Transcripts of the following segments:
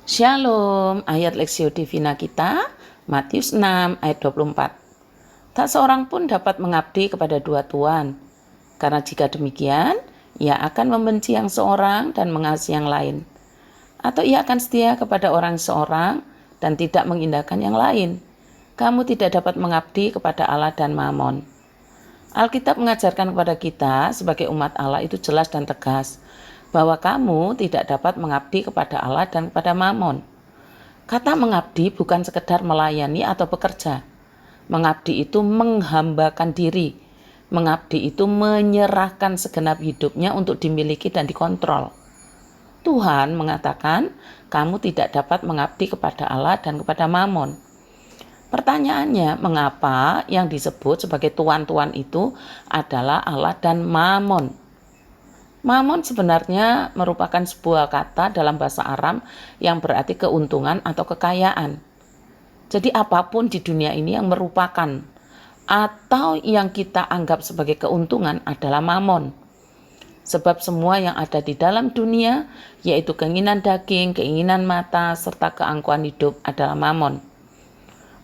Shalom, ayat Lexio Divina kita, Matius 6 ayat 24. Tak seorang pun dapat mengabdi kepada dua tuan, karena jika demikian, ia akan membenci yang seorang dan mengasihi yang lain. Atau ia akan setia kepada orang seorang dan tidak mengindahkan yang lain. Kamu tidak dapat mengabdi kepada Allah dan Mammon. Alkitab mengajarkan kepada kita sebagai umat Allah itu jelas dan tegas, bahwa kamu tidak dapat mengabdi kepada Allah dan kepada Mammon. Kata mengabdi bukan sekedar melayani atau bekerja. Mengabdi itu menghambakan diri. Mengabdi itu menyerahkan segenap hidupnya untuk dimiliki dan dikontrol. Tuhan mengatakan, kamu tidak dapat mengabdi kepada Allah dan kepada Mammon. Pertanyaannya, mengapa yang disebut sebagai tuan-tuan itu adalah Allah dan Mammon? Mammon sebenarnya merupakan sebuah kata dalam bahasa Aram yang berarti keuntungan atau kekayaan. Jadi apapun di dunia ini yang merupakan atau yang kita anggap sebagai keuntungan adalah mammon. Sebab semua yang ada di dalam dunia, yaitu keinginan daging, keinginan mata, serta keangkuhan hidup adalah mammon.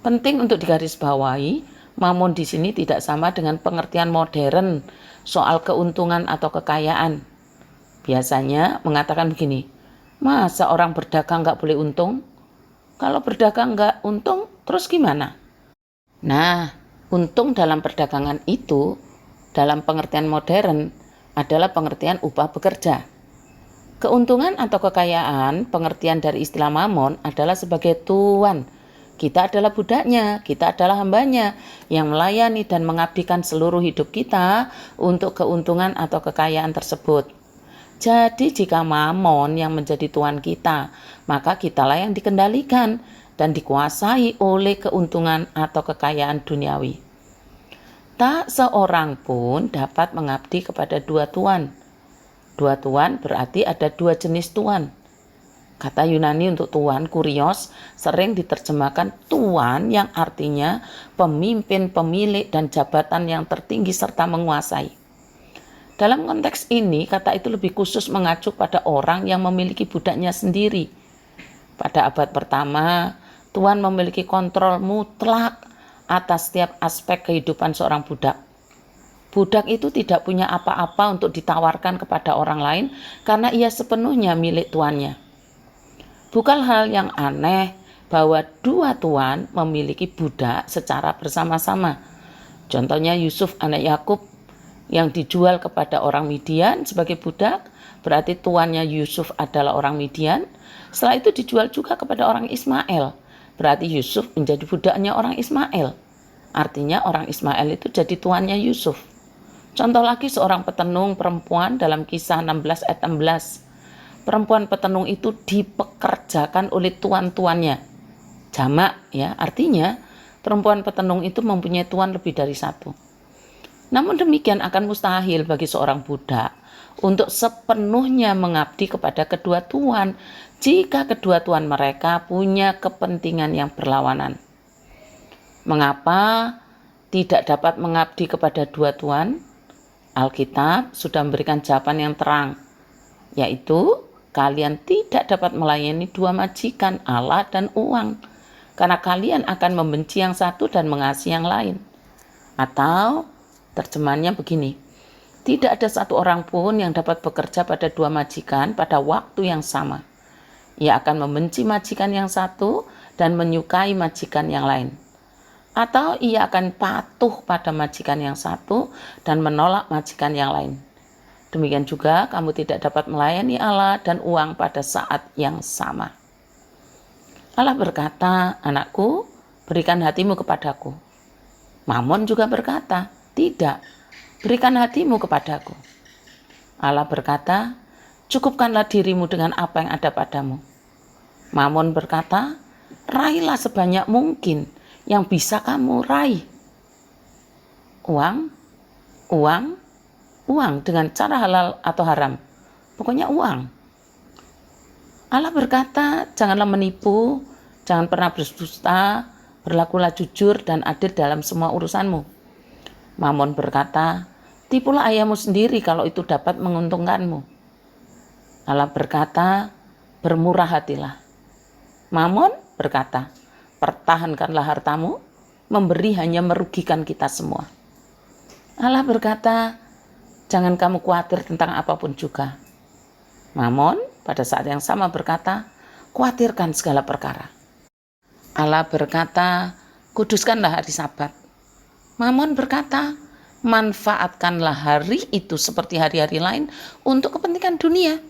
Penting untuk digarisbawahi, mammon di sini tidak sama dengan pengertian modern soal keuntungan atau kekayaan. Biasanya mengatakan begini, masa orang berdagang nggak boleh untung? Kalau berdagang nggak untung, terus gimana? Nah, untung dalam perdagangan itu, dalam pengertian modern, adalah pengertian upah bekerja. Keuntungan atau kekayaan, pengertian dari istilah mammon adalah sebagai tuan. Kita adalah budaknya, kita adalah hambanya yang melayani dan mengabdikan seluruh hidup kita untuk keuntungan atau kekayaan tersebut. Jadi jika mammon yang menjadi tuan kita, maka kitalah yang dikendalikan dan dikuasai oleh keuntungan atau kekayaan duniawi. Tak seorang pun dapat mengabdi kepada dua tuan. Dua tuan berarti ada dua jenis tuan. Kata Yunani untuk tuan, kurios, sering diterjemahkan tuan yang artinya pemimpin, pemilik, dan jabatan yang tertinggi serta menguasai. Dalam konteks ini, kata itu lebih khusus mengacu pada orang yang memiliki budaknya sendiri. Pada abad pertama, tuan memiliki kontrol mutlak atas setiap aspek kehidupan seorang budak. Budak itu tidak punya apa-apa untuk ditawarkan kepada orang lain karena ia sepenuhnya milik tuannya. Bukan hal yang aneh bahwa dua tuan memiliki budak secara bersama-sama. Contohnya Yusuf anak Yakub yang dijual kepada orang Midian sebagai budak, berarti tuannya Yusuf adalah orang Midian. Setelah itu dijual juga kepada orang Ismail, berarti Yusuf menjadi budaknya orang Ismail. Artinya orang Ismail itu jadi tuannya Yusuf. Contoh lagi seorang petenung perempuan dalam Kisah 16 ayat 16. Perempuan petenung itu dipekerjakan oleh tuan-tuannya. Jamak ya, artinya perempuan petenung itu mempunyai tuan lebih dari satu. Namun demikian akan mustahil bagi seorang budak untuk sepenuhnya mengabdi kepada kedua tuan jika kedua tuan mereka punya kepentingan yang berlawanan. Mengapa tidak dapat mengabdi kepada dua tuan? Alkitab sudah memberikan jawaban yang terang, yaitu kalian tidak dapat melayani dua majikan, Allah dan uang, karena kalian akan membenci yang satu dan mengasihi yang lain. Atau terjemahannya begini, tidak ada satu orang pun yang dapat bekerja pada dua majikan pada waktu yang sama. Ia akan membenci majikan yang satu dan menyukai majikan yang lain. Atau ia akan patuh pada majikan yang satu dan menolak majikan yang lain. Demikian juga kamu tidak dapat melayani Allah dan uang pada saat yang sama. Allah berkata, anakku, berikan hatimu kepadaku. Mammon juga berkata, tidak, berikan hatimu kepadaku. Allah berkata, cukupkanlah dirimu dengan apa yang ada padamu. Mammon berkata, raihlah sebanyak mungkin yang bisa kamu raih. Uang dengan cara halal atau haram. Pokoknya uang. Allah berkata, janganlah menipu, jangan pernah berdusta, berlakulah jujur dan adil dalam semua urusanmu. Mammon berkata, tipulah ayahmu sendiri kalau itu dapat menguntungkanmu. Allah berkata, bermurah hatilah. Mamon berkata, pertahankanlah hartamu, memberi hanya merugikan kita semua. Allah berkata, jangan kamu khawatir tentang apapun juga. Mamon pada saat yang sama berkata, khawatirkan segala perkara. Allah berkata, kuduskanlah hari Sabat. Mamon berkata, manfaatkanlah hari itu seperti hari-hari lain untuk kepentingan dunia.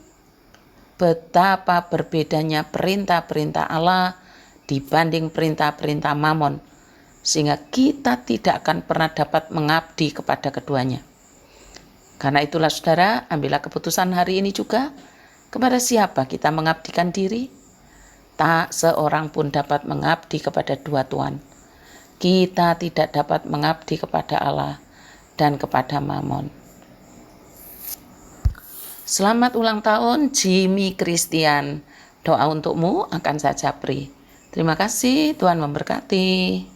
Betapa berbedanya perintah-perintah Allah dibanding perintah-perintah Mamon, sehingga kita tidak akan pernah dapat mengabdi kepada keduanya. Karena itulah saudara, ambillah keputusan hari ini juga, kepada siapa kita mengabdikan diri. Tak seorang pun dapat mengabdi kepada dua Tuhan. Kita tidak dapat mengabdi kepada Allah dan kepada Mamon. Selamat ulang tahun Jimmy Christian. Doa untukmu akan saya japri. Terima kasih, Tuhan memberkati.